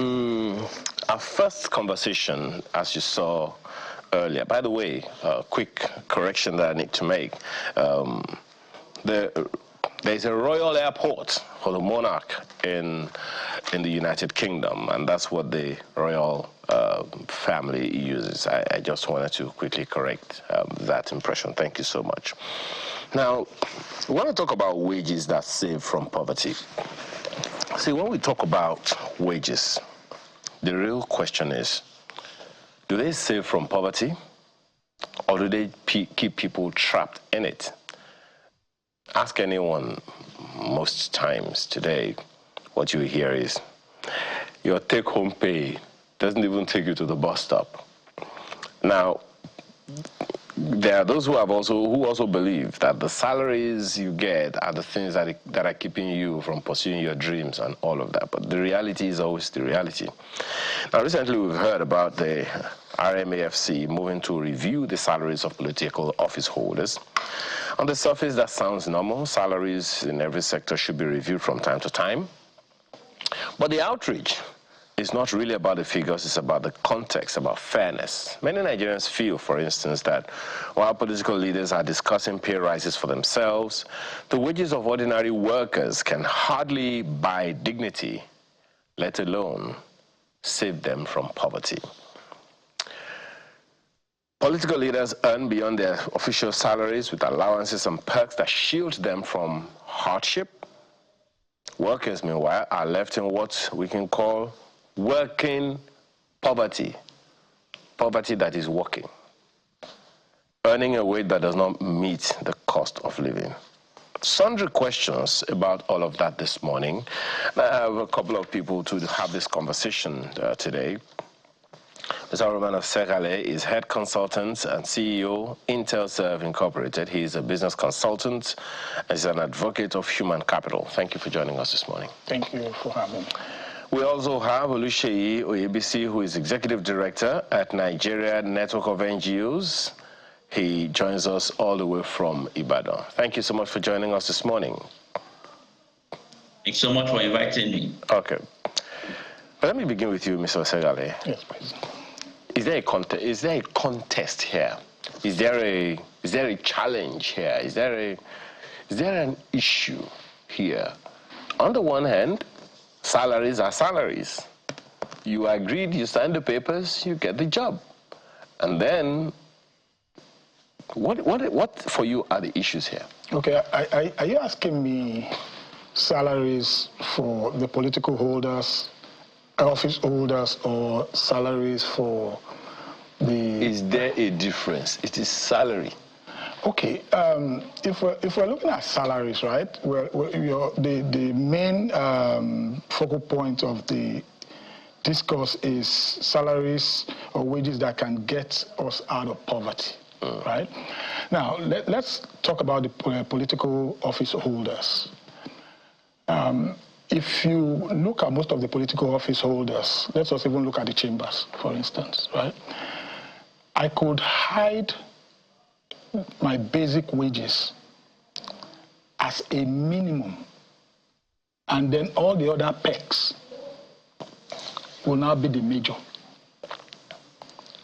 Our first conversation, as you saw earlier, by the way, a quick correction that I need to make. There's a royal airport for the monarch in the United Kingdom, and that's what the royal family uses. I just wanted to quickly correct that impression. Thank you so much. Now, we want to talk about wages that save from poverty. See, when we talk about wages, the real question is, do they save from poverty, or do they keep people trapped in it? Ask anyone most times today, what you hear is, your take-home pay doesn't even take you to the bus stop. Now, there are those who also believe that the salaries you get are the things that are keeping you from pursuing your dreams and all of that. But the reality is always the reality. Now, recently we've heard about the RMAFC moving to review the salaries of political office holders. On the surface, that sounds normal. Salaries in every sector should be reviewed from time to time. But the outreach is not really about the figures, it's about the context, about fairness. Many Nigerians feel, for instance, that while political leaders are discussing pay rises for themselves, the wages of ordinary workers can hardly buy dignity, let alone save them from poverty. Political leaders earn beyond their official salaries with allowances and perks that shield them from hardship. Workers, meanwhile, are left in what we can call working poverty, poverty that is working, earning a wage that does not meet the cost of living. Sundry questions about all of that this morning. I have a couple of people to have this conversation today. Mr. Roman of Segale is head consultant and CEO, IntelServe Incorporated. He is a business consultant and is an advocate of human capital. Thank you for joining us this morning. Thank you for having me. We also have Oluseyi Oyebisi, who is Executive Director at Nigeria Network of NGOs. He joins us all the way from Ibadan. Thank you so much for joining us this morning. Thanks so much for inviting me. Okay. But let me begin with you, Mr. Segale. Yes, please. Is there a contest here? Is there a challenge here? Is there an issue here? On the one hand, salaries are salaries. You agreed, you signed the papers, you get the job. And then, what for you are the issues here? Okay, are you asking me salaries for the political holders, office holders, or salaries for the... Is there a difference? It is salary. Okay, if we're looking at salaries, right, the main focal point of the discourse is salaries or wages that can get us out of poverty, right? Now, let's talk about the political office holders. If you look at most of the political office holders, let's just even look at the chambers, for instance, right? I could hide my basic wages as a minimum, and then all the other perks will now be the major,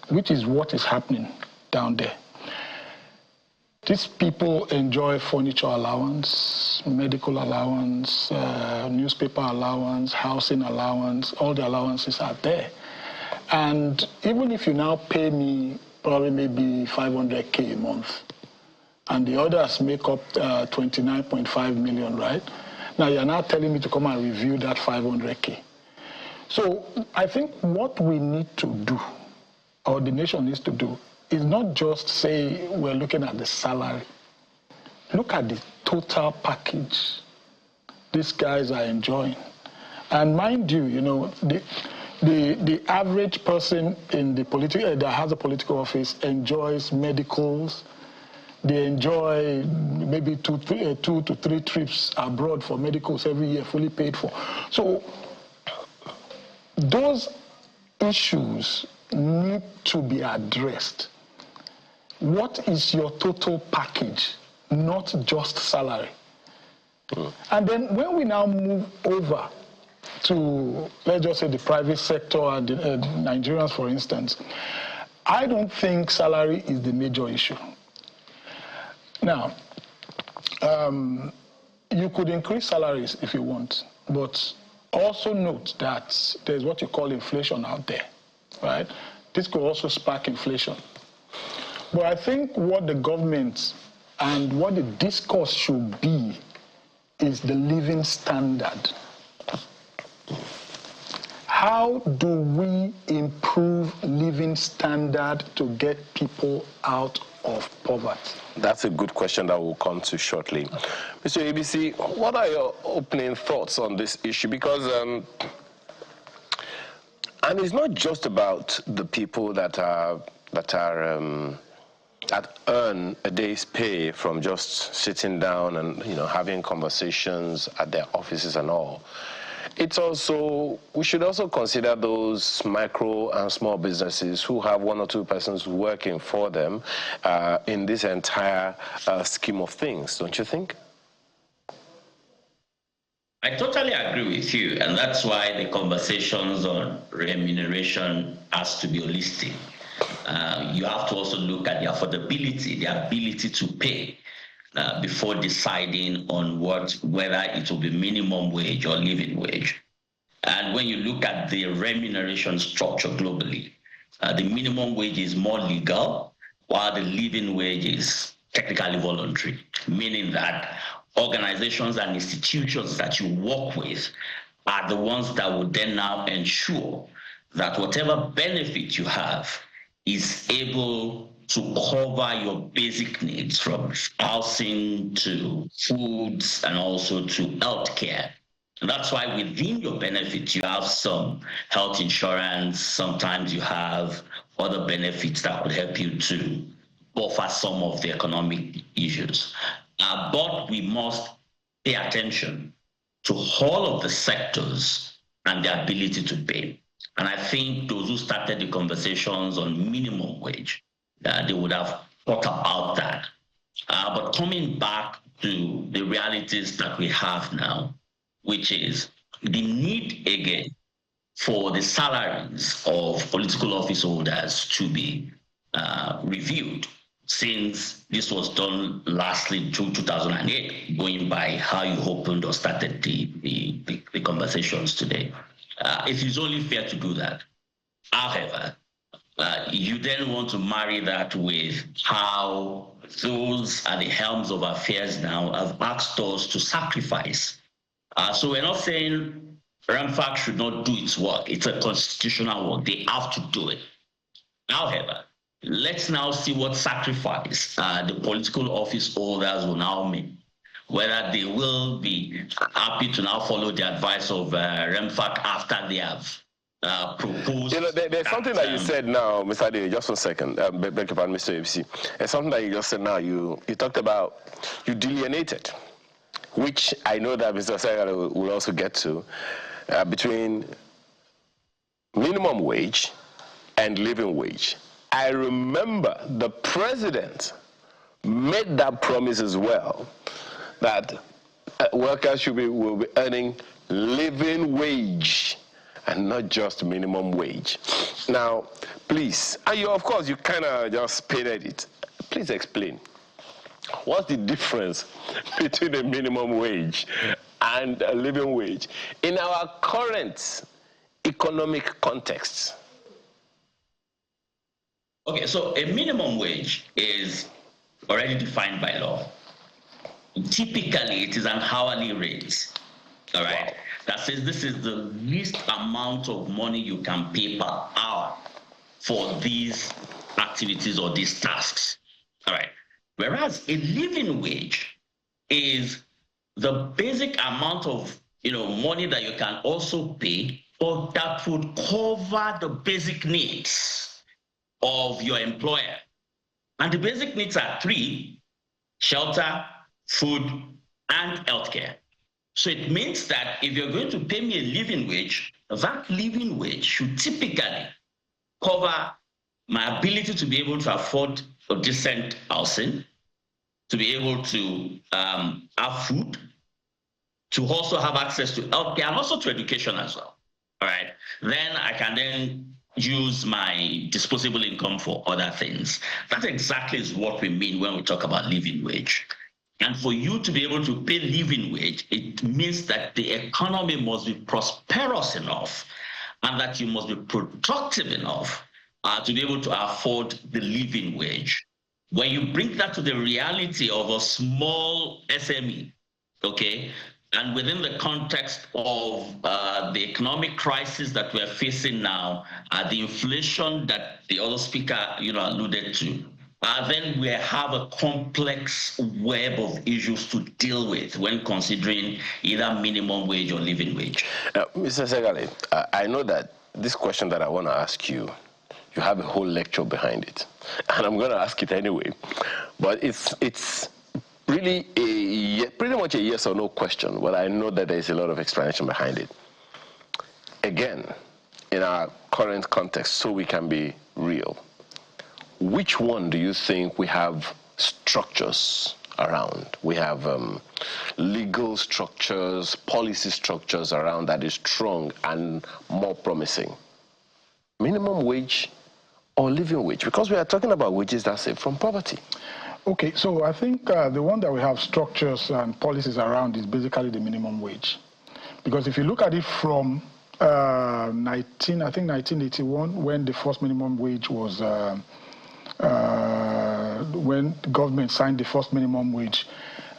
which is what is happening down there. These people enjoy furniture allowance, medical allowance, newspaper allowance, housing allowance. All the allowances are there. And even if you now pay me probably maybe 500K a month, and the others make up 29.5 million, right? Now you're now telling me to come and review that 500K. So I think what we need to do, or the nation needs to do, is not just say we're looking at the salary. Look at the total package these guys are enjoying. And mind you, you know, the average person in the that has a political office enjoys medicals. They enjoy maybe two to three trips abroad for medicals every year, fully paid for. So those issues need to be addressed. What is your total package, not just salary? And then when we now move over to, let's just say, the private sector and Nigerians, for instance, I don't think salary is the major issue. Now, you could increase salaries if you want, but also note that there's what you call inflation out there, right? This could also spark inflation. But I think what the government and what the discourse should be is the living standard. How do we improve living standard to get people out of poverty? That's a good question that we'll come to shortly. Mr. ABC, what are your opening thoughts on this issue? Because, and it's not just about the people that earn a day's pay from just sitting down and, you know, having conversations at their offices and all. It's also, we should also consider those micro and small businesses who have one or two persons working for them in this entire scheme of things, don't you think? I totally agree with you, and that's why the conversations on remuneration has to be holistic. You have to also look at the affordability, the ability to pay before deciding on whether it will be minimum wage or living wage. And when you look at the remuneration structure globally, the minimum wage is more legal, while the living wage is technically voluntary, meaning that organizations and institutions that you work with are the ones that will then now ensure that whatever benefit you have is able to cover your basic needs, from housing to foods and also to healthcare. And that's why within your benefits, you have some health insurance. Sometimes you have other benefits that would help you to buffer some of the economic issues. But we must pay attention to all of the sectors and their ability to pay. And I think those who started the conversations on minimum wage, they would have thought about that. But coming back to the realities that we have now, which is the need again for the salaries of political office holders to be reviewed, since this was done lastly through 2008, going by how you opened or started the conversations today. It is only fair to do that. However, you then want to marry that with how those at the helms of affairs now have asked us to sacrifice. So we're not saying REMFAC should not do its work. It's a constitutional work. They have to do it. However, let's now see what sacrifice the political office holders will now make. Whether they will be happy to now follow the advice of REMFAC after they have proposed. You know, there's something that you said now, Mr. Ade, just 1 second. Beg your pardon, Mr. ABC. There's something that you just said now. You talked about, you delineated, which I know that Mr. Osagala will also get to, between minimum wage and living wage. I remember the president made that promise as well, that workers will be earning living wage and not just minimum wage. Now, please, and you, of course, you kind of just painted it. Please explain. What's the difference between a minimum wage and a living wage in our current economic context? Okay, so a minimum wage is already defined by law. Typically, it is an hourly rate, all right? Wow. That says this is the least amount of money you can pay per hour for these activities or these tasks, all right? Whereas a living wage is the basic amount of money that you can also pay, or that would cover the basic needs of your employer. And the basic needs are 3: shelter, food, and healthcare. So it means that if you're going to pay me a living wage, that living wage should typically cover my ability to be able to afford a decent housing, to be able to have food, to also have access to healthcare and also to education as well. All right. Then I can then use my disposable income for other things. That exactly is what we mean when we talk about living wage. And for you to be able to pay living wage, it means that the economy must be prosperous enough and that you must be productive enough to be able to afford the living wage. When you bring that to the reality of a small SME, okay, and within the context of the economic crisis that we're facing now, the inflation that the other speaker, alluded to, then we have a complex web of issues to deal with when considering either minimum wage or living wage. Mr. Segale, I know that this question that I want to ask you, you have a whole lecture behind it, and I'm going to ask it anyway. But it's really pretty much a yes or no question, but I know that there's a lot of explanation behind it. Again, in our current context, so we can be real, which one do you think we have structures around? We have legal structures, policy structures around that is strong and more promising? Minimum wage or living wage? Because we are talking about wages that save from poverty. Okay, so I think the one that we have structures and policies around is basically the minimum wage. Because if you look at it from 1981, when the first minimum wage was, when the government signed the first minimum wage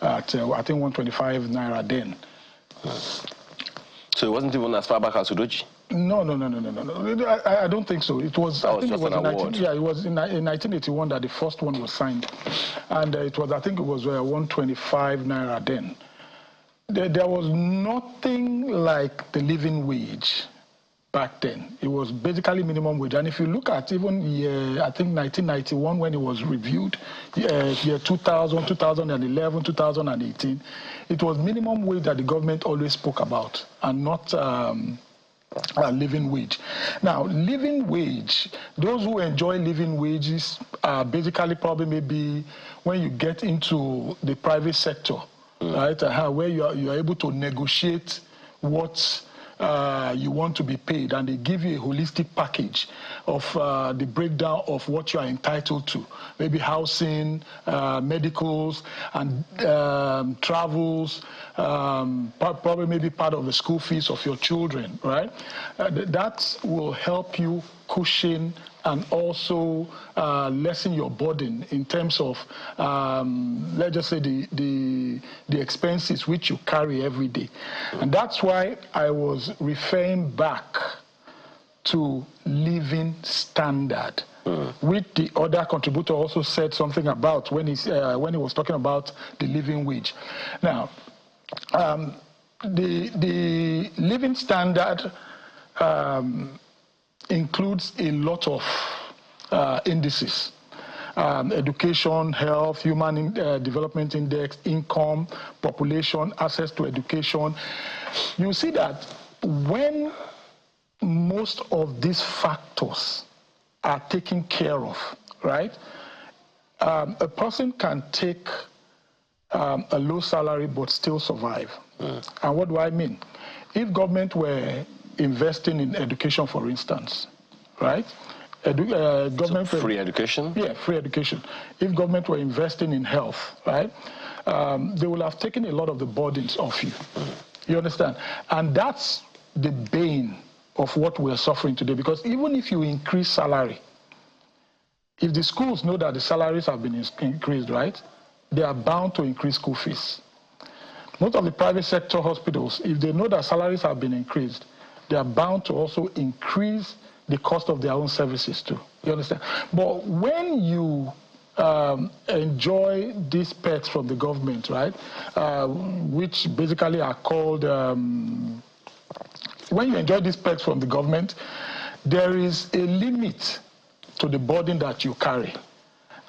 at, I think, 125 naira then. So it wasn't even as far back as Udoji? No. I don't think so. It was. I think it was in 1981 that the first one was signed, and it was. I think it was 125 naira then. There was nothing like the living wage back then. It was basically minimum wage. And if you look at even I think 1991 when it was reviewed, year 2000, 2011, 2018, it was minimum wage that the government always spoke about, and not living wage. Now, living wage, those who enjoy living wages are basically probably maybe when you get into the private sector, right, where you are able to negotiate what you want to be paid, and they give you a holistic package of the breakdown of what you are entitled to, maybe housing, medicals, and travels, probably maybe part of the school fees of your children, right? That will help you cushion and also lessen your burden in terms of, let's just say, the expenses which you carry every day. And that's why I was referring back to living standard, which the other contributor also said something about when he was talking about the living wage. Now, the living standard includes a lot of indices. Education, health, human development index, income, population, access to education. You see that when most of these factors are taken care of, right, a person can take a low salary but still survive. And what do I mean? If government were investing in education, for instance, right? Government free education? Yeah, free education. If government were investing in health, right, they will have taken a lot of the burdens off you. You understand? And that's the bane of what we're suffering today, because even if you increase salary, if the schools know that the salaries have been increased, right, they are bound to increase school fees. Most of the private sector hospitals, if they know that salaries have been increased, they are bound to also increase the cost of their own services too. You understand? But when you enjoy these perks from the government, right, which basically are called, when you enjoy these perks from the government, there is a limit to the burden that you carry.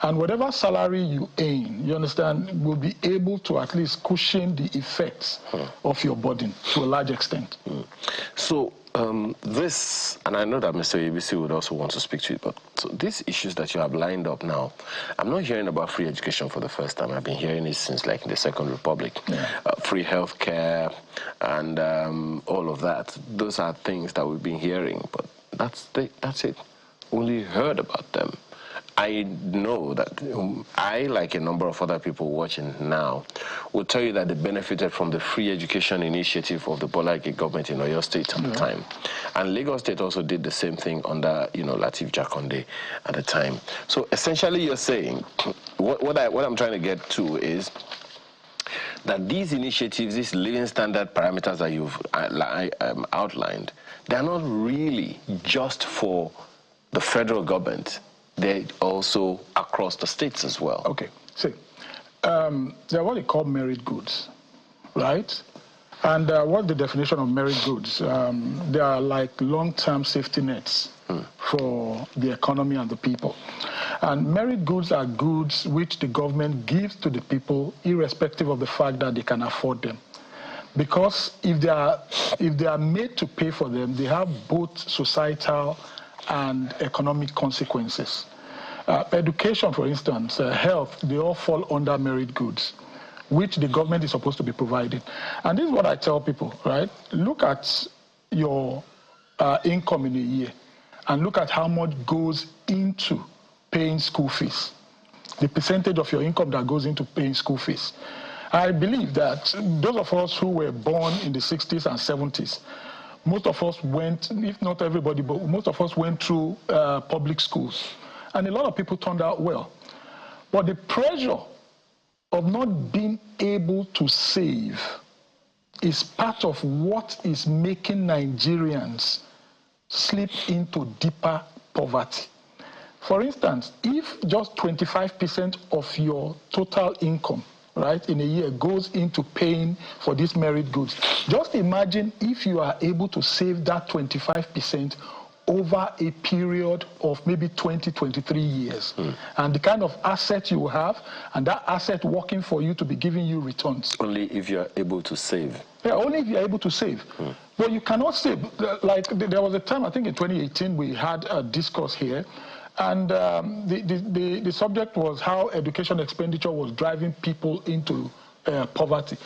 And whatever salary you earn, you understand, will be able to at least cushion the effects of your burden to a large extent. So This, and I know that Mr. ABC would also want to speak to it, but so these issues that you have lined up now, I'm not hearing about free education for the first time. I've been hearing it since like in the Second Republic. Free health care and all of that. Those are things that we've been hearing, but that's it. Only heard about them. I know that I, like a number of other people watching now, will tell you that they benefited from the free education initiative of the Bola government in Oyo State at the time. And Lagos State also did the same thing under, Lateef Jakonde at the time. So essentially you're saying, what I'm trying to get to is that these initiatives, these living standard parameters that you've outlined, they're not really just for the federal government. They're also across the states as well. Okay, see, they're what they call merit goods, right? And what's the definition of merit goods? They are like long-term safety nets for the economy and the people. And merit goods are goods which the government gives to the people irrespective of the fact that they can afford them. Because if they are made to pay for them, they have both societal and economic consequences. Education, for instance, health, they all fall under merit goods, which the government is supposed to be providing. And this is what I tell people, right? Look at your income in a year and look at how much goes into paying school fees, the percentage of your income that goes into paying school fees. I believe that those of us who were born in the 60s and 70s, most of us went, if not everybody, but most of us went through public schools. And a lot of people turned out well. But the pressure of not being able to save is part of what is making Nigerians slip into deeper poverty. For instance, if just 25% of your total income, right, in a year goes into paying for these merit goods, just imagine if you are able to save that 25% over a period of maybe 20, 23 years. And the kind of asset you will have, and that asset working for you to be giving you returns. Only if you're able to save. Yeah, only if you're able to save. But you cannot save. Like, there was a time, I think in 2018, we had a discourse here, and the subject was how education expenditure was driving people into poverty.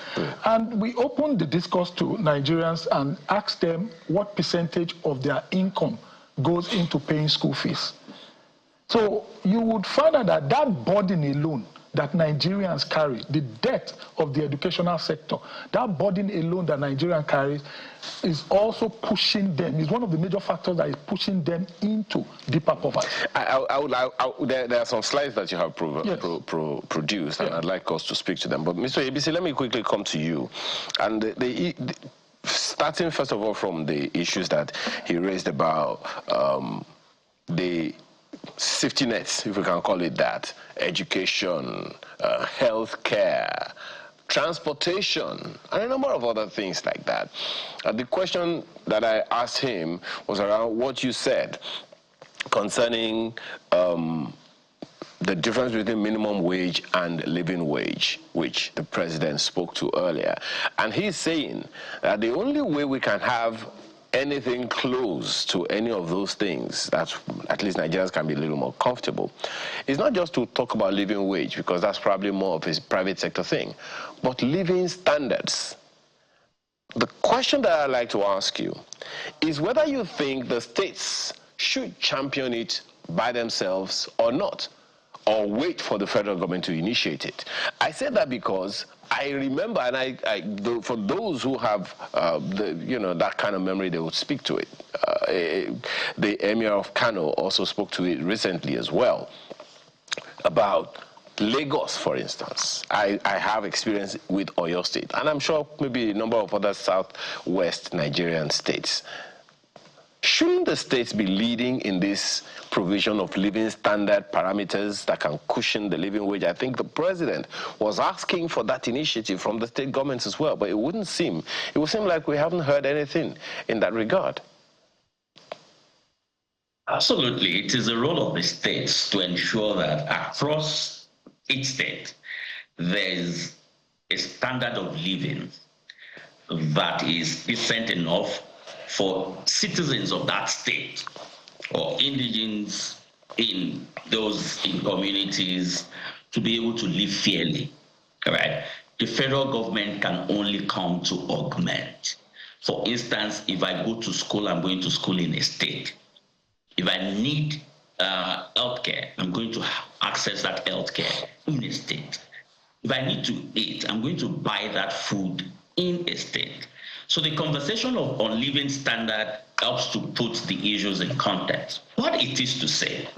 And we opened the discourse to Nigerians and asked them what percentage of their income goes into paying school fees. So you would find out that that burden alone that Nigerians carry, the debt of the educational sector, that burden alone that Nigerians carry is also pushing them, is one of the major factors that is pushing them into deeper poverty. There are some slides that you have produced, and I'd like us to speak to them. But Mr. ABC, let me quickly come to you. And starting first of all from the issues that he raised about the safety nets, if we can call it that, education, health care, transportation, and a number of other things like that. The question that I asked him was around what you said concerning the difference between minimum wage and living wage, which the president spoke to earlier. And he's saying that the only way we can have anything close to any of those things, that at least Nigerians can be a little more comfortable, is not just to talk about living wage, because that's probably more of a private sector thing, but living standards. The question that I'd like to ask you is whether you think the states should champion it by themselves or not, or wait for the federal government to initiate it. I say that because I remember, and for those who have that kind of memory, they would speak to it. The Emir of Kano also spoke to it recently as well, about Lagos, for instance. I have experience with Oyo State, and I'm sure maybe a number of other southwest Nigerian states. Shouldn't the states be leading in this provision of living standard parameters that can cushion the living wage? I think the president was asking for that initiative from the state governments as well, but it would seem like we haven't heard anything in that regard. Absolutely. It is the role of the states to ensure that across each state, there's a standard of living that is decent enough for citizens of that state or indigents in communities to be able to live fairly, all right? The federal government can only come to augment. For instance, if I go to school, I'm going to school in a state. If I need healthcare, I'm going to access that healthcare in a state. If I need to eat, I'm going to buy that food in a state. So the conversation on living standard helps to put the issues in context. What it is to say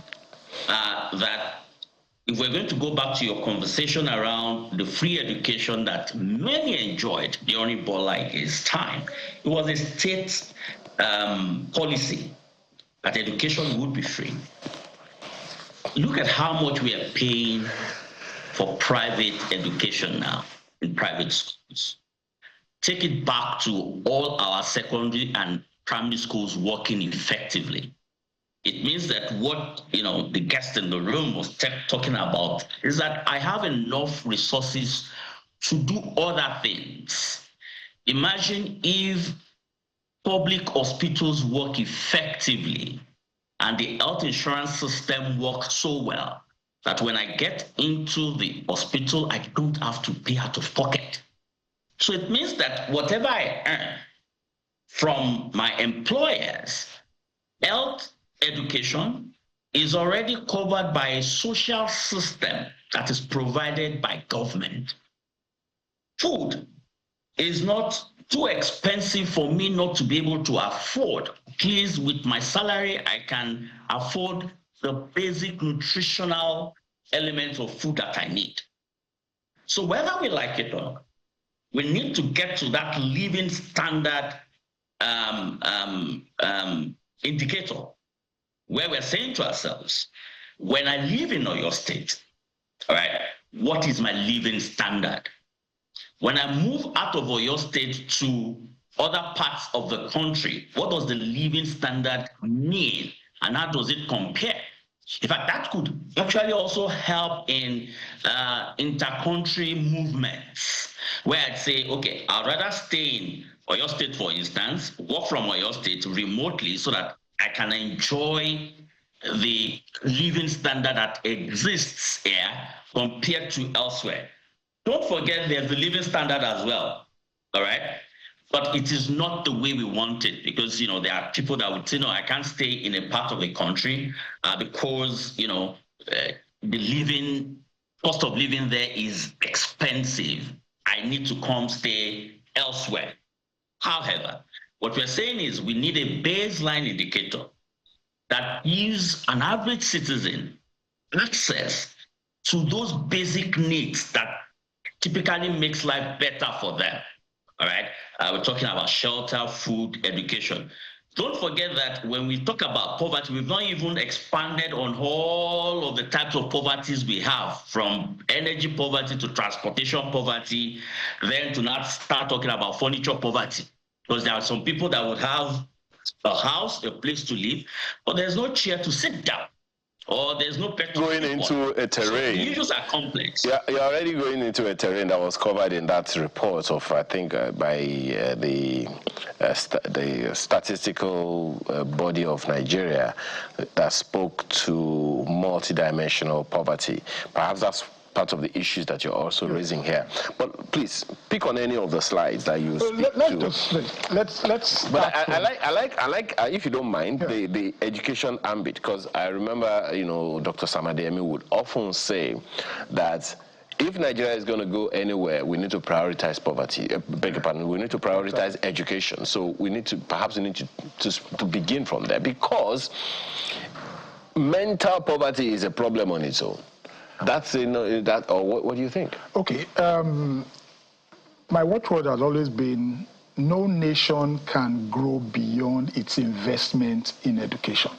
that if we're going to go back to your conversation around the free education that many enjoyed during Bola Ige's time, it was a state policy that education would be free. Look at how much we are paying for private education now in private schools. Take it back to all our secondary and primary schools working effectively. It means that what the guest in the room was talking about is that I have enough resources to do other things. Imagine if public hospitals work effectively and the health insurance system works so well that when I get into the hospital, I don't have to pay out of pocket. So it means that whatever I earn from my employers, health education is already covered by a social system that is provided by government. Food is not too expensive for me not to be able to afford. Please, with my salary, I can afford the basic nutritional elements of food that I need. So whether we like it or not, we need to get to that living standard indicator where we're saying to ourselves, when I live in Oyo State, all right, what is my living standard? When I move out of Oyo State to other parts of the country, what does the living standard mean and how does it compare? In fact, that could actually also help in inter-country movements, where I'd say, okay, I'd rather stay in Oyo State, for instance, work from Oyo State remotely so that I can enjoy the living standard that exists here compared to elsewhere. Don't forget there's the living standard as well, all right? But it is not the way we want it because, there are people that would say, no, I can't stay in a part of the country because, the cost of living there is expensive. I need to come stay elsewhere. However, what we're saying is we need a baseline indicator that gives an average citizen access to those basic needs that typically makes life better for them. All right, we're talking about shelter, food, education. Don't forget that when we talk about poverty, we've not even expanded on all of the types of poverties we have, from energy poverty to transportation poverty, then to not start talking about furniture poverty. Because there are some people that would have a house, a place to live, but there's no chair to sit down. Or there's no petrol. Going into a terrain. So the issues are complex. Yeah, you're already going into a terrain that was covered in that report of, I think, by the statistical body of Nigeria that spoke to multidimensional poverty. Perhaps that's part of the issues that you're also raising here. But please pick on any of the slides that you speak to. Let's. But I like if you don't mind, the education ambit, because I remember Dr. Samademi would often say that if Nigeria is going to go anywhere, we need to prioritize poverty. Beg your pardon. We need to prioritize education. So we need to to begin from there, because mental poverty is a problem on its own. That's or what do you think? Okay, my watchword has always been: no nation can grow beyond its investment in education.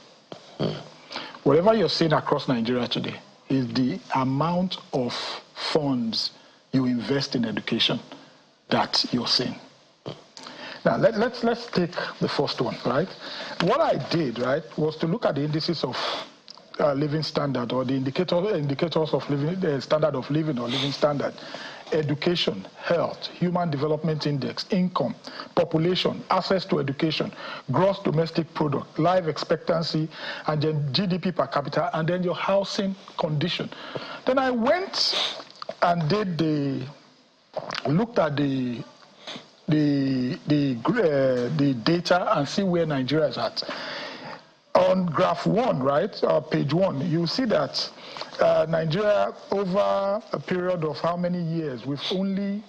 Whatever you're seeing across Nigeria today is the amount of funds you invest in education that you're seeing. Now let's take the first one, right? What I did, right, was to look at the indices of living standard, or the indicators of living standard of living or living standard education, health, human development index, income, population, access to education, gross domestic product, life expectancy, and then GDP per capita, and then your housing condition. Then I went and looked at the data and see where Nigeria is at. On graph 1, right, page 1, you see that Nigeria, over a period of how many years, we've only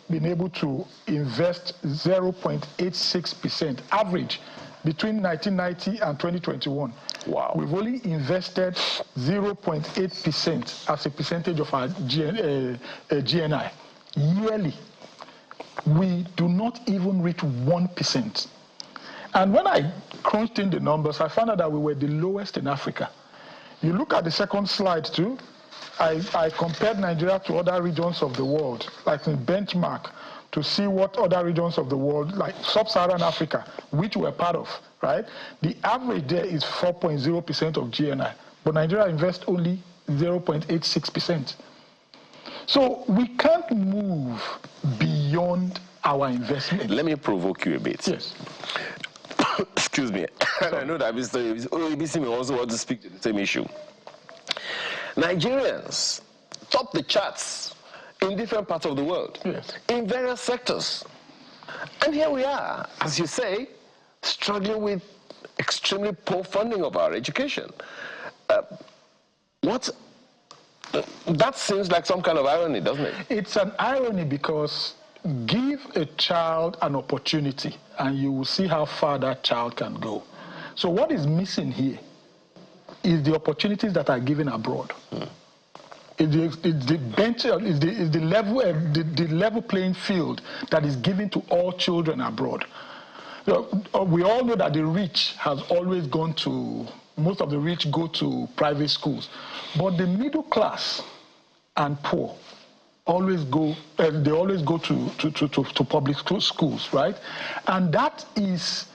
been able to invest 0.86% average between 1990 and 2021. Wow. We've only invested 0.8% as a percentage of our GNI yearly. We do not even reach 1%. And when I crunched in the numbers, I found out that we were the lowest in Africa. You look at the second slide too, I compared Nigeria to other regions of the world, like in benchmark, to see what other regions of the world, like sub-Saharan Africa, which we're part of, right? The average there is 4.0% of GNI, but Nigeria invests only 0.86%. So we can't move beyond our investment. Let me provoke you a bit. Yes. Excuse me. And I know that Mr. ABC may also want to speak to the same issue. Nigerians top the charts in different parts of the world, yes, in various sectors. And here we are, as you say, struggling with extremely poor funding of our education. That seems like some kind of irony, doesn't it? It's an irony because give a child an opportunity and you will see how far that child can go. So what is missing here is the opportunities that are given abroad. It's the level playing field that is given to all children abroad. We all know that the rich has always gone to, most of the rich go to private schools, but the middle class and poor always go to public schools, right? And that is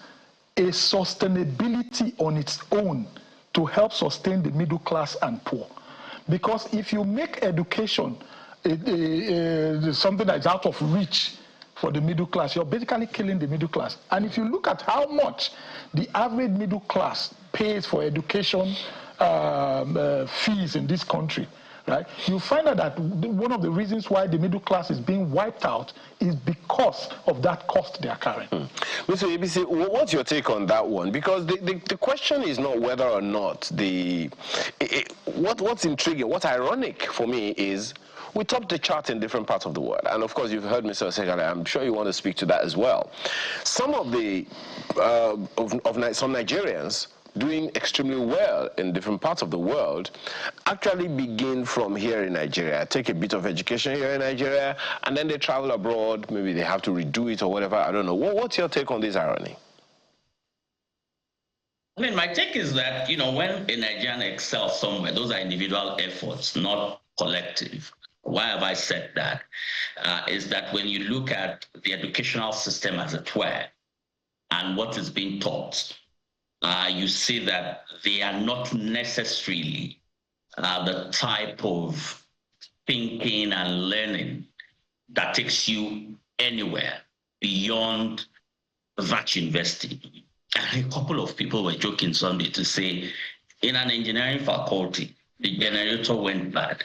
a sustainability on its own to help sustain the middle class and poor. Because if you make education something that's out of reach for the middle class, you're basically killing the middle class. And if you look at how much the average middle class pays for education fees in this country, right, you find out that one of the reasons why the middle class is being wiped out is because of that cost they are carrying. Mr. ABC, what's your take on that one? Because the question is not whether or not what's intriguing, what's ironic for me is we top the chart in different parts of the world. And of course, you've heard Mr. Osegale, I'm sure you want to speak to that as well. Some of the, some Nigerians doing extremely well in different parts of the world actually begin from here in Nigeria, take a bit of education here in Nigeria, and then they travel abroad, maybe they have to redo it or whatever, I don't know. What's your take on this irony? I mean, my take is that, you know, when a Nigerian excels somewhere, those are individual efforts, not collective. Why have I said that? Is that when you look at the educational system as it were, and what is being taught, you see that they are not necessarily the type of thinking and learning that takes you anywhere beyond that university. And a couple of people were joking Sunday to say, in an engineering faculty, the generator went bad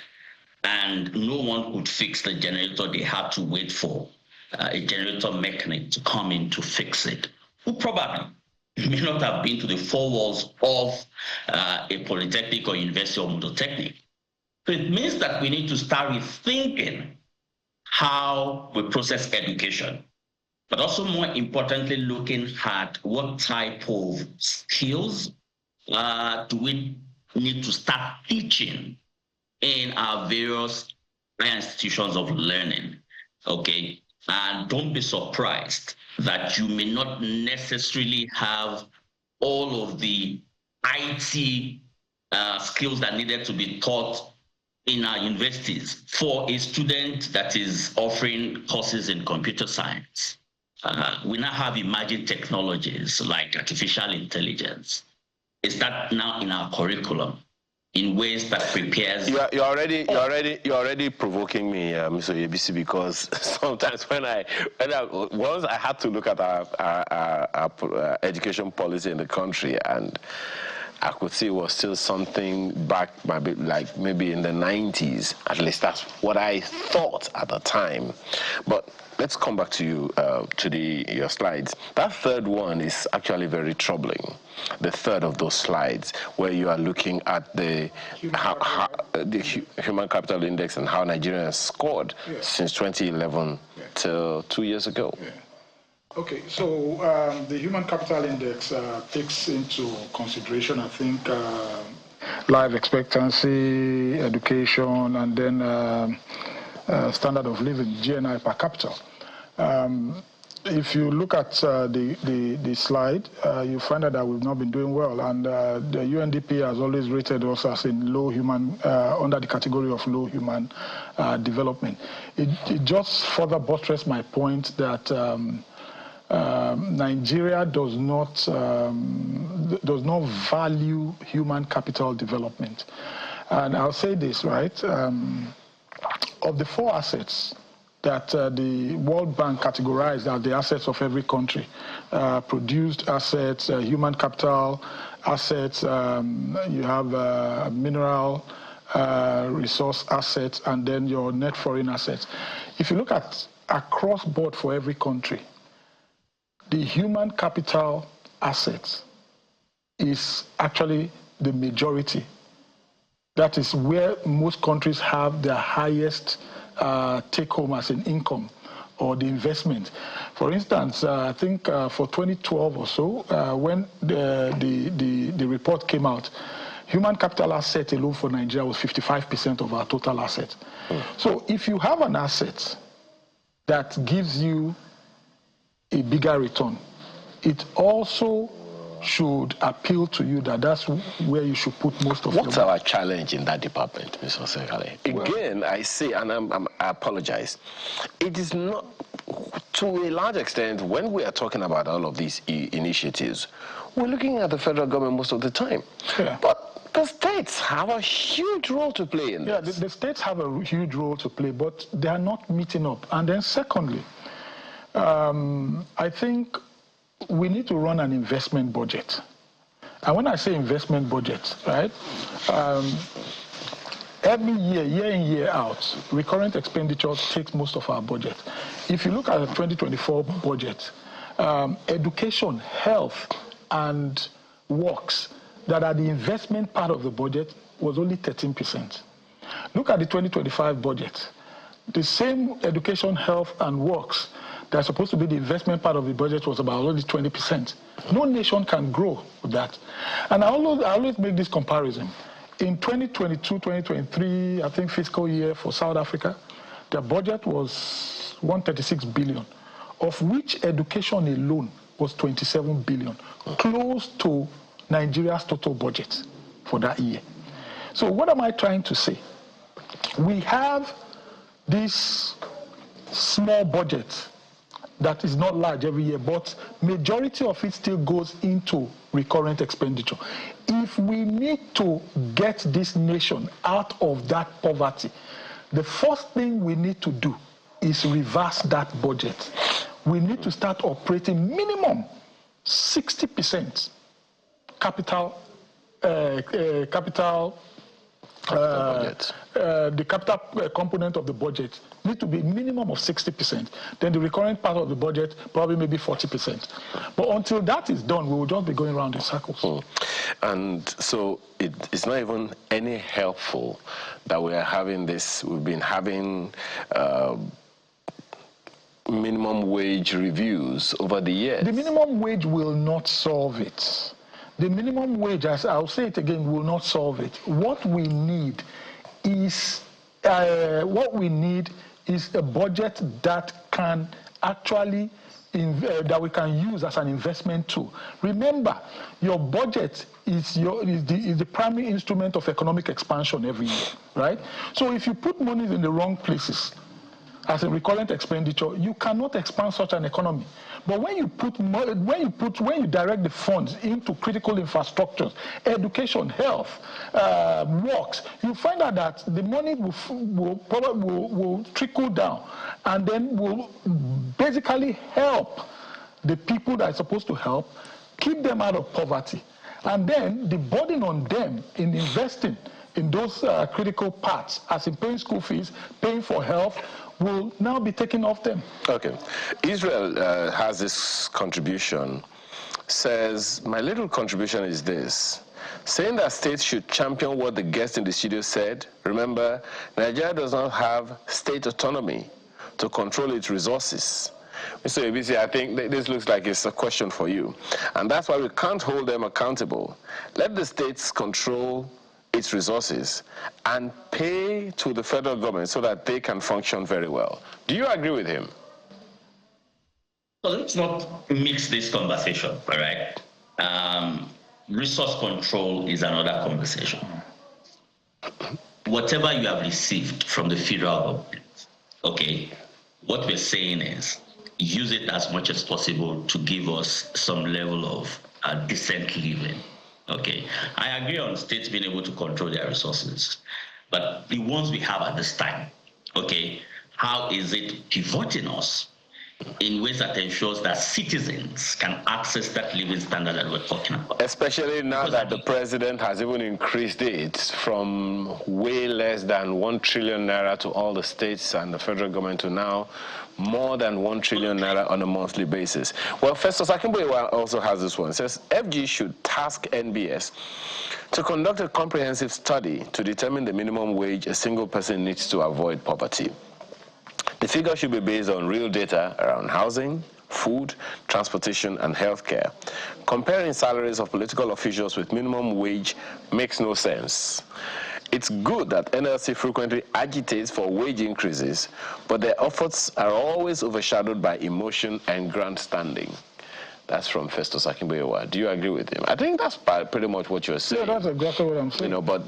and no one could fix the generator. They had to wait for a generator mechanic to come in to fix it, who probably may not have been to the four walls of a polytechnic or university or monotechnic. So it means that we need to start rethinking how we process education, but also more importantly, looking at what type of skills do we need to start teaching in our various institutions of learning, okay? And don't be surprised that you may not necessarily have all of the IT skills that needed to be taught in our universities for a student that is offering courses in computer science. We now have emerging technologies like artificial intelligence. Is that now in our curriculum? in ways that prepares. You're already provoking me, Mr. ABC, because sometimes once I had to look at our education policy in the country, and I could see it was still something back maybe in the 90s. At least that's what I thought at the time. But let's come back to you, your slides. That third one is actually very troubling. The third of those slides, where you are looking at the Human Capital Index and how Nigeria has scored since 2011 till 2 years ago. Yeah. Okay, so the Human Capital Index takes into consideration, I think, life expectancy, education, and then standard of living, GNI per capita. If you look at the slide, you find out that we've not been doing well, and the UNDP has always rated us as in low human, under the category of low human development. It just further buttresses my point that Nigeria does not value human capital development. And I'll say this, right? Of the 4 assets that the World Bank categorized as the assets of every country, produced assets, human capital assets, you have mineral resource assets, and then your net foreign assets. If you look at across board for every country, the human capital assets is actually the majority. That is where most countries have their highest take-home as an income or the investment. For instance, I think for 2012 or so, when the report came out, human capital asset alone for Nigeria was 55% of our total assets. So if you have an asset that gives you a bigger return, it also should appeal to you that that's where you should put most of What's our challenge in that department, Mr. Sekale? Again, I say, and I apologize, it is not, to a large extent, when we are talking about all of these initiatives, we're looking at the federal government most of the time. Yeah. But the states have a huge role to play in this. Yeah, the states have a huge role to play, but they are not meeting up. And then secondly, I think we need to run an investment budget. And when I say investment budget, right, every year, year in, year out, recurrent expenditure takes most of our budget. If you look at the 2024 budget, education, health, and works that are the investment part of the budget was only 13%. Look at the 2025 budget. The same education, health, and works that's supposed to be the investment part of the budget was about only 20%. No nation can grow with that. And I always make this comparison. In 2022, 2023, I think fiscal year for South Africa, their budget was 136 billion, of which education alone was 27 billion, close to Nigeria's total budget for that year. So what am I trying to say? We have this small budget that is not large every year, but majority of it still goes into recurrent expenditure. If we need to get this nation out of that poverty, the first thing we need to do is reverse that budget. We need to start operating minimum 60% capital the capital component of the budget need to be minimum of 60%. Then the recurrent part of the budget probably maybe 40%. But until that is done, we will just be going around in circles. And so it's not even any helpful that we are having this. We've been having minimum wage reviews over the years. The minimum wage will not solve it. The minimum wage, as I'll say it again, will not solve it. What we need is a budget that can actually that we can use as an investment tool. Remember, your budget is the primary instrument of economic expansion every year, right? So if you put money in the wrong places, as a recurrent expenditure, you cannot expand such an economy. But when you direct the funds into critical infrastructures, education, health, works, you find out that the money will trickle down and then will basically help the people that are supposed to help, keep them out of poverty. And then the burden on them in investing in those critical parts, as in paying school fees, paying for health, will now be taken off them. Okay. Israel has this contribution, says, my little contribution is this, saying that states should champion what the guest in the studio said. Remember, Nigeria does not have state autonomy to control its resources. Mr. ABC, I think this looks like it's a question for you. And that's why we can't hold them accountable. Let the states control its resources and pay to the federal government so that they can function very well. Do you agree with him? So let's not mix this conversation, all right? Resource control is another conversation. Whatever you have received from the federal government, okay, what we're saying is use it as much as possible to give us some level of decent living. Okay, I agree on states being able to control their resources, but the ones we have at this time, okay, how is it pivoting us in ways that ensures that citizens can access that living standard that we're talking about? Especially now that the president has even increased it from way less than 1 trillion naira to all the states and the federal government to now more than 1 trillion naira on a monthly basis. Well, Festus Akinboyewa also has this one. It says, FG should task NBS to conduct a comprehensive study to determine the minimum wage a single person needs to avoid poverty. The figure should be based on real data around housing, food, transportation, and healthcare. Comparing salaries of political officials with minimum wage makes no sense. It's good that NLC frequently agitates for wage increases, but their efforts are always overshadowed by emotion and grandstanding. That's from Festus Akinboyewa. Do you agree with him? I think that's pretty much what you're saying. Yeah, that's exactly what I'm saying. You know, but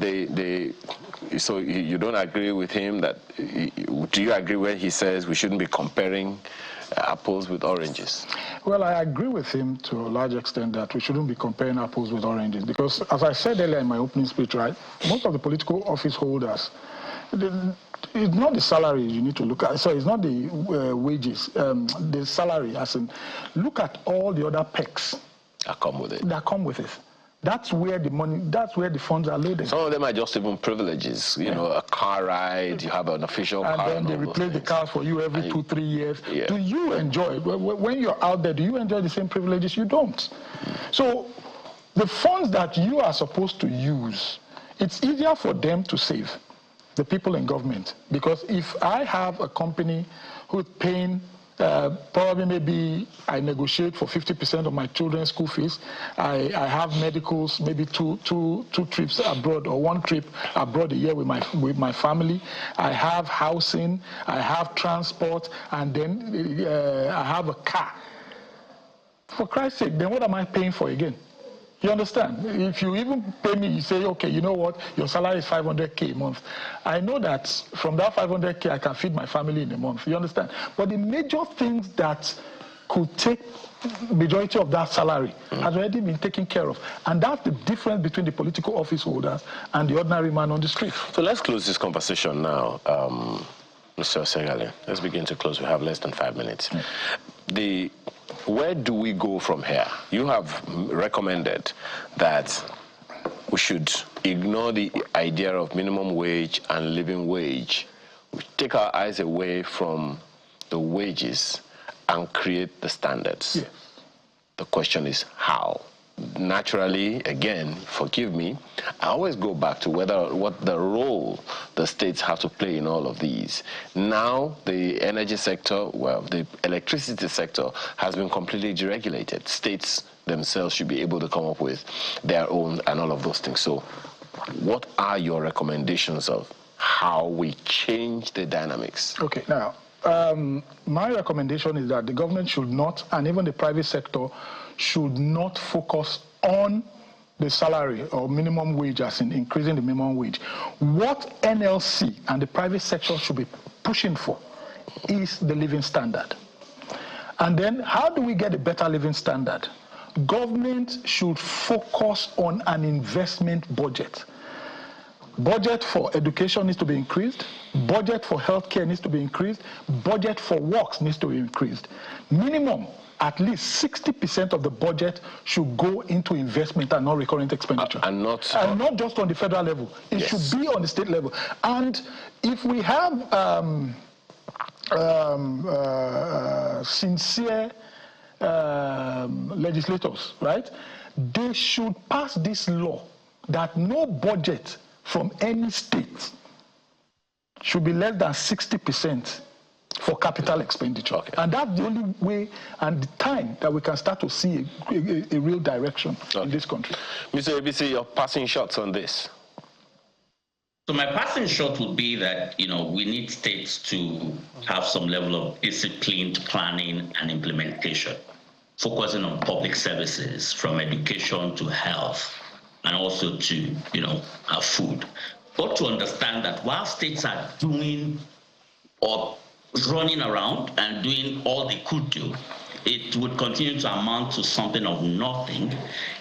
so you don't agree with him that, do you agree when he says we shouldn't be comparing apples with oranges? Well, I agree with him to a large extent that we shouldn't be comparing apples with oranges because, as I said earlier in my opening speech, right, most of the political office holders, it's not the salary you need to look at. So it's not the wages, the salary. As in, look at all the other perks that come with it. That's where the money, that's where the funds are loaded. Some of them are just even privileges. You know, a car ride, you have an official car. And then they replace the cars for you every 2-3 years. Yeah. Do you enjoy it? When you're out there, do you enjoy the same privileges? You don't. So the funds that you are supposed to use, it's easier for them to save, the people in government. Because if I have a company who's paying probably maybe I negotiate for 50% of my children's school fees. I have medicals, maybe two trips abroad or 1 trip abroad a year with my family. I have housing, I have transport, and then I have a car. For Christ's sake, then what am I paying for again? You understand? If you even pay me, you say, okay, you know what, your salary is 500K a month. I know that from that 500K, I can feed my family in a month. You understand? But the major things that could take majority of that salary has already been taken care of. And that's the difference between the political office holders and the ordinary man on the street. So let's close this conversation now, Mr. Segale. Let's begin to close. We have less than 5 minutes. Where do we go from here? You have recommended that we should ignore the idea of minimum wage and living wage. We take our eyes away from the wages and create the standards. Yes. The question is how? Naturally, again, forgive me, I always go back to what the role the states have to play in all of these. Now, the energy sector, well, the electricity sector has been completely deregulated. States themselves should be able to come up with their own and all of those things. So what are your recommendations of how we change the dynamics? Okay, now, my recommendation is that the government should not, and even the private sector, should not focus on the salary or minimum wage, as in increasing the minimum wage. What NLC and the private sector should be pushing for is the living standard. And then how do we get a better living standard? Government should focus on an investment budget. Budget for education needs to be increased. Budget for healthcare needs to be increased. Budget for works needs to be increased. Minimum, at least 60% of the budget should go into investment and not recurrent expenditure. And not just on the federal level. It should be on the state level. And if we have sincere legislators, right, they should pass this law that no budget from any state should be less than 60% for capital expenditure. Okay. And that's the only way and the time that we can start to see a real direction in this country. Mr. ABC, your passing shots on this. So my passing shot would be that, we need states to have some level of disciplined planning and implementation, focusing on public services from education to health and also to, food. But to understand that while states are doing or running around and doing all they could do, it would continue to amount to something of nothing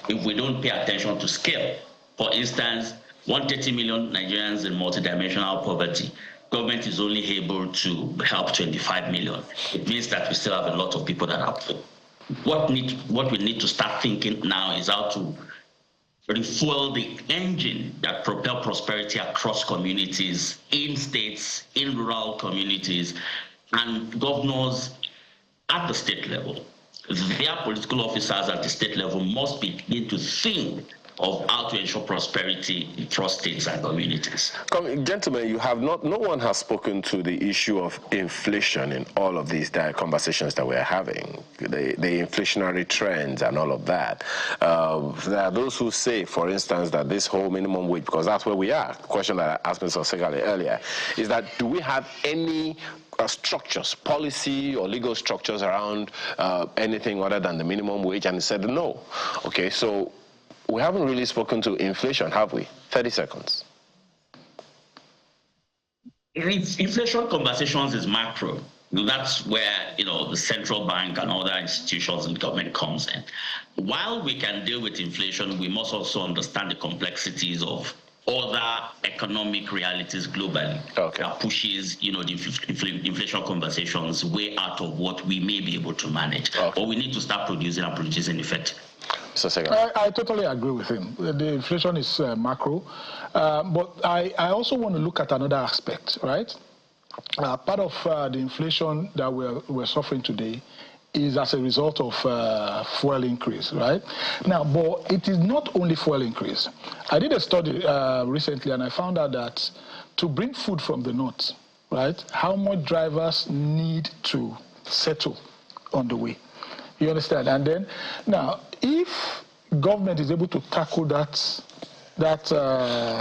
if we don't pay attention to scale. For instance, 130 million Nigerians in multidimensional poverty. Government is only able to help 25 million. It means that we still have a lot of people that are poor. What we need to start thinking now is how to refuel the engine that propel prosperity across communities, in states, in rural communities, and governors at the state level. Their political officers at the state level must begin to think of how to ensure prosperity across states and communities. Gentlemen, no one has spoken to the issue of inflation in all of these conversations that we're having, the inflationary trends and all of that. There are those who say, for instance, that this whole minimum wage, because that's where we are, the question that I asked Mr. Segale earlier, is that do we have any structures, policy or legal structures around anything other than the minimum wage? And he said no. Okay, so we haven't really spoken to inflation, have we? 30 seconds. Inflation conversations is macro. That's where, the central bank and other institutions in government comes in. While we can deal with inflation, we must also understand the complexities of other economic realities globally. Okay. That pushes, the inflation conversations way out of what we may be able to manage. Okay. But we need to start producing and producing effectively. I totally agree with him. The inflation is macro, but I also want to look at another aspect, right? Part of the inflation that we're suffering today is as a result of fuel increase, right? Now, but it is not only fuel increase. I did a study recently, and I found out that to bring food from the north, right, how much drivers need to settle on the way. You understand? And then, now, if government is able to tackle that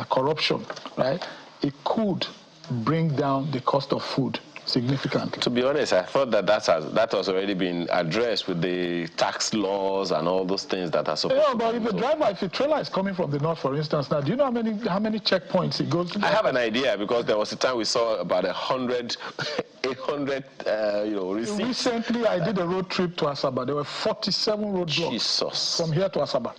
corruption, right, it could bring down the cost of food significantly. To be honest, I thought that has already been addressed with the tax laws and all those things that are supposed to be. But if a trailer is coming from the north, for instance, now, do you know how many checkpoints it goes to? I have an idea, because there was a time we saw about 800 receipts. Recently, I did a road trip to Asaba. There were 47 road blocks from here to Asaba.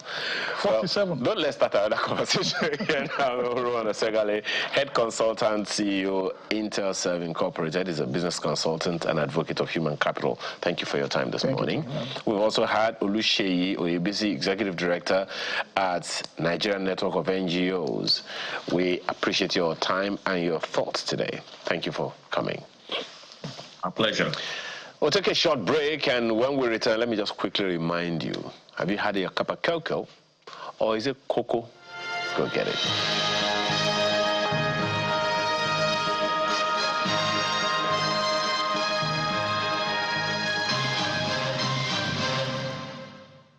47. Well, don't let's start another conversation again. I'm Rowan Segale, head consultant, CEO, Intel Incorporated. Is a business consultant and advocate of human capital. Thank you for your time this morning. We've also had Oluseyi Oyebisi, executive director at Nigerian Network of NGOs. We appreciate your time and your thoughts today. Thank you for coming. A pleasure. We'll take a short break, and when we return, let me just quickly remind you, have you had a cup of cocoa, or is it cocoa? Go get it.